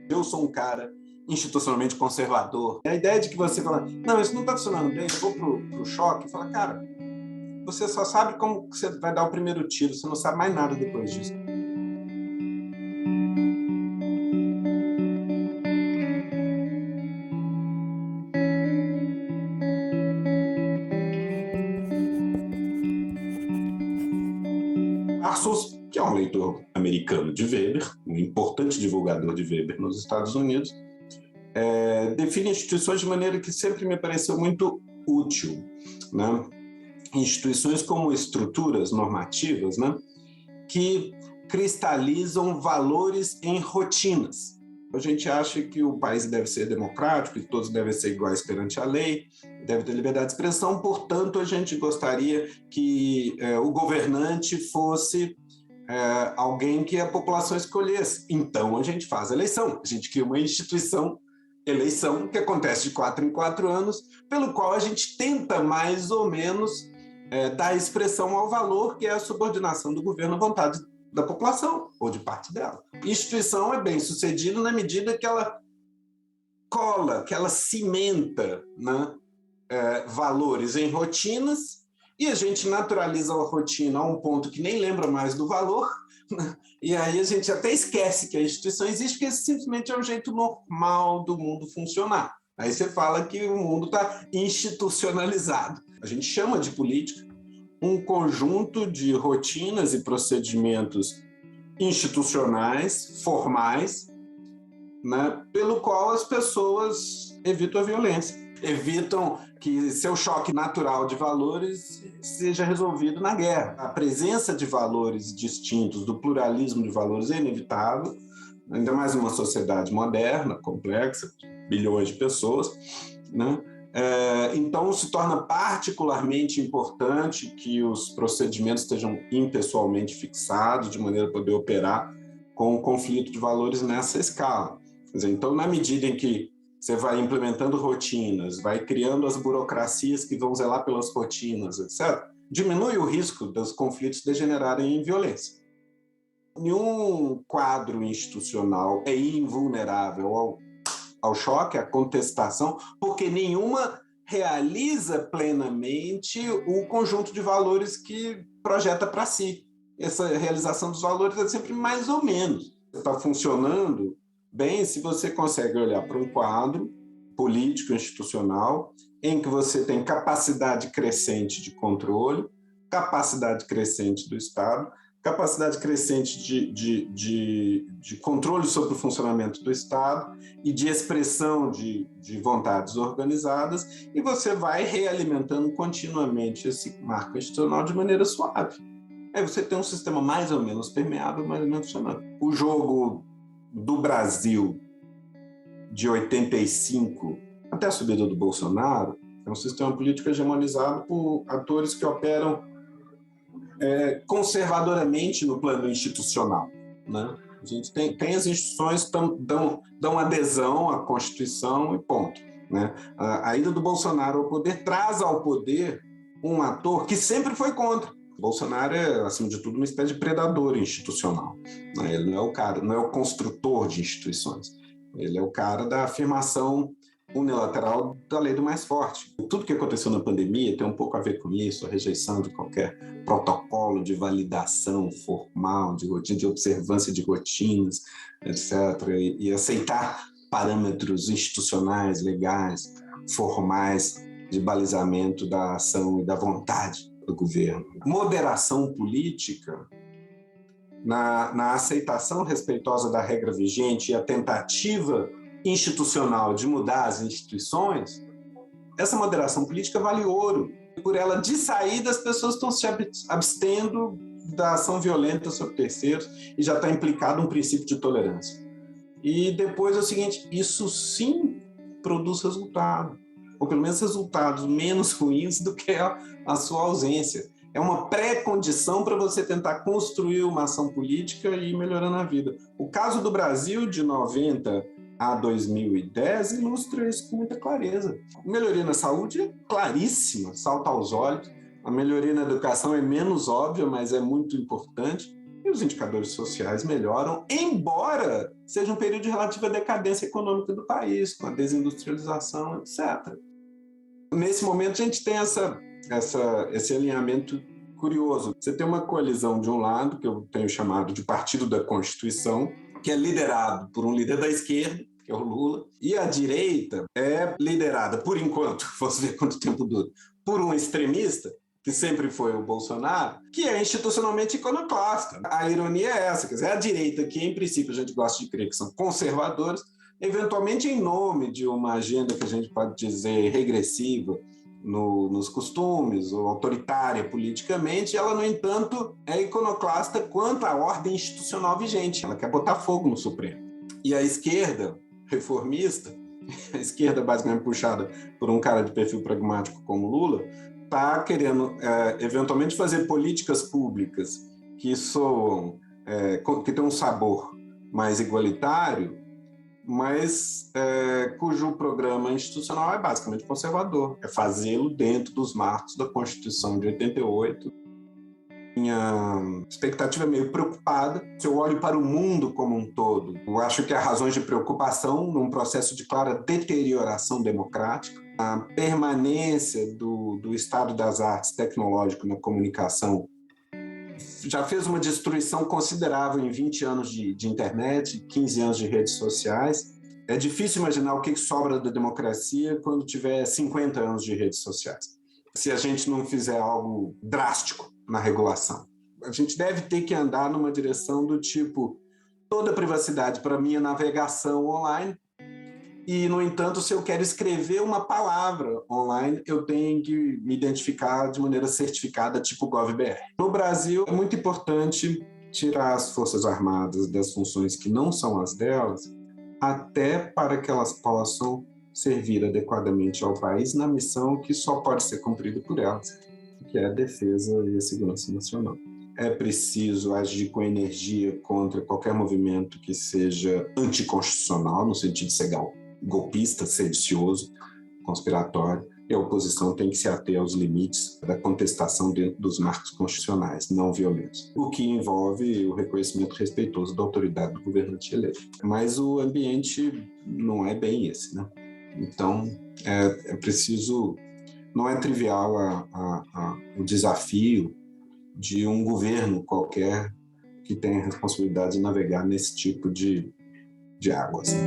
Eu sou um cara institucionalmente conservador. A ideia de que você fala, não, isso não está funcionando bem, eu vou pro choque, e fala, cara, você só sabe como você vai dar o primeiro tiro, você não sabe mais nada depois disso. Parsons, que é um leitor americano de Weber, um importante divulgador de Weber nos Estados Unidos, define instituições de maneira que sempre me pareceu muito útil, né? Instituições como estruturas normativas, né? Que cristalizam valores em rotinas. A gente acha que o país deve ser democrático, que todos devem ser iguais perante a lei, deve ter liberdade de expressão, portanto, a gente gostaria que o governante fosse alguém que a população escolhesse. Então, a gente faz eleição, a gente cria uma instituição, eleição, que acontece de 4 em 4 anos, pelo qual a gente tenta mais ou menos dar expressão ao valor que é a subordinação do governo à vontade da população, ou de parte dela. A instituição é bem sucedida na medida que ela cola, que ela cimenta, né, valores em rotinas, e a gente naturaliza a rotina a um ponto que nem lembra mais do valor, né? E aí a gente até esquece que a instituição existe, porque simplesmente é um jeito normal do mundo funcionar. Aí você fala que o mundo está institucionalizado. A gente chama de política um conjunto de rotinas e procedimentos institucionais, formais, né, pelo qual as pessoas evitam a violência, evitam que seu choque natural de valores seja resolvido na guerra. A presença de valores distintos, do pluralismo de valores é inevitável, ainda mais numa sociedade moderna, complexa, bilhões de pessoas, né? Então, se torna particularmente importante que os procedimentos estejam impessoalmente fixados, de maneira a poder operar com o conflito de valores nessa escala. Quer dizer, então, na medida em que você vai implementando rotinas, vai criando as burocracias que vão zelar pelas rotinas, etc., diminui o risco dos conflitos degenerarem em violência. Nenhum quadro institucional é invulnerável ao choque, à contestação, porque nenhuma realiza plenamente o conjunto de valores que projeta para si. Essa realização dos valores é sempre mais ou menos. Está funcionando bem se você consegue olhar para um quadro político, institucional, em que você tem capacidade crescente de controle, capacidade crescente do Estado, capacidade crescente de controle sobre o funcionamento do Estado e de expressão de vontades organizadas, e você vai realimentando continuamente esse marco institucional de maneira suave. Aí você tem um sistema mais ou menos permeável, mais ou menos funcionando. O jogo do Brasil de 85 até a subida do Bolsonaro é um sistema político hegemonizado por atores que operam conservadoramente no plano institucional, né? A gente tem as instituições que dão adesão à Constituição e ponto, né? A ida do Bolsonaro ao poder traz ao poder um ator que sempre foi contra. O Bolsonaro é, acima de tudo, uma espécie de predador institucional, né? Ele não é o cara, não é o construtor de instituições. Ele é o cara da afirmação unilateral da lei do mais forte. Tudo que aconteceu na pandemia tem um pouco a ver com isso, a rejeição de qualquer protocolo de validação formal, de rotina, de observância de rotinas, etc., e aceitar parâmetros institucionais, legais, formais, de balizamento da ação e da vontade do governo. Moderação política, na aceitação respeitosa da regra vigente e a tentativa institucional de mudar as instituições, essa moderação política vale ouro. Por ela, de saída, as pessoas estão se abstendo da ação violenta sobre terceiros e já está implicado um princípio de tolerância. E depois é o seguinte, isso sim produz resultado, ou pelo menos resultados menos ruins do que a sua ausência. É uma pré-condição para você tentar construir uma ação política e ir melhorando a vida. O caso do Brasil, de 90 a 2010, ilustra isso com muita clareza. A melhoria na saúde é claríssima, salta aos olhos. A melhoria na educação é menos óbvia, mas é muito importante. e os indicadores sociais melhoram, embora seja um período de relativa decadência econômica do país, com a desindustrialização, etc. Nesse momento, a gente tem esse alinhamento curioso. Você tem uma coalizão de um lado, que eu tenho chamado de Partido da Constituição, que é liderado por um líder da esquerda, que é o Lula, e a direita é liderada, por enquanto, vamos ver quanto tempo dura, por um extremista, que sempre foi o Bolsonaro, que é institucionalmente iconoclasta. A ironia é essa, quer dizer, a direita, que em princípio a gente gosta de crer que são conservadores, eventualmente em nome de uma agenda que a gente pode dizer regressiva nos costumes, ou autoritária politicamente, ela, no entanto, é iconoclasta quanto à ordem institucional vigente. Ela quer botar fogo no Supremo. E a esquerda reformista, a esquerda basicamente puxada por um cara de perfil pragmático como Lula, está querendo eventualmente fazer políticas públicas que soam, que têm um sabor mais igualitário, mas cujo programa institucional é basicamente conservador, é fazê-lo dentro dos marcos da Constituição de 88. Minha expectativa é meio preocupada. Se eu olho para o mundo como um todo, eu acho que há razões de preocupação num processo de clara deterioração democrática. A permanência do estado das artes tecnológico na comunicação já fez uma destruição considerável em 20 anos de internet, 15 anos de redes sociais. É difícil imaginar o que sobra da democracia quando tiver 50 anos de redes sociais, se a gente não fizer algo drástico na regulação. A gente deve ter que andar numa direção do tipo, toda a privacidade para minha navegação online, e, no entanto, se eu quero escrever uma palavra online, eu tenho que me identificar de maneira certificada, tipo GovBR. No Brasil, é muito importante tirar as Forças Armadas das funções que não são as delas, até para que elas possam servir adequadamente ao país na missão que só pode ser cumprida por elas, que é a defesa e a segurança nacional. É preciso agir com energia contra qualquer movimento que seja anticonstitucional, no sentido de ser golpista, sedicioso, conspiratório, e a oposição tem que se ater aos limites da contestação dentro dos marcos constitucionais não violentos, o que envolve o reconhecimento respeitoso da autoridade do governante eleito. Mas o ambiente não é bem esse, né? Então, é preciso... Não é trivial o desafio de um governo qualquer que tenha a responsabilidade de navegar nesse tipo de água, assim.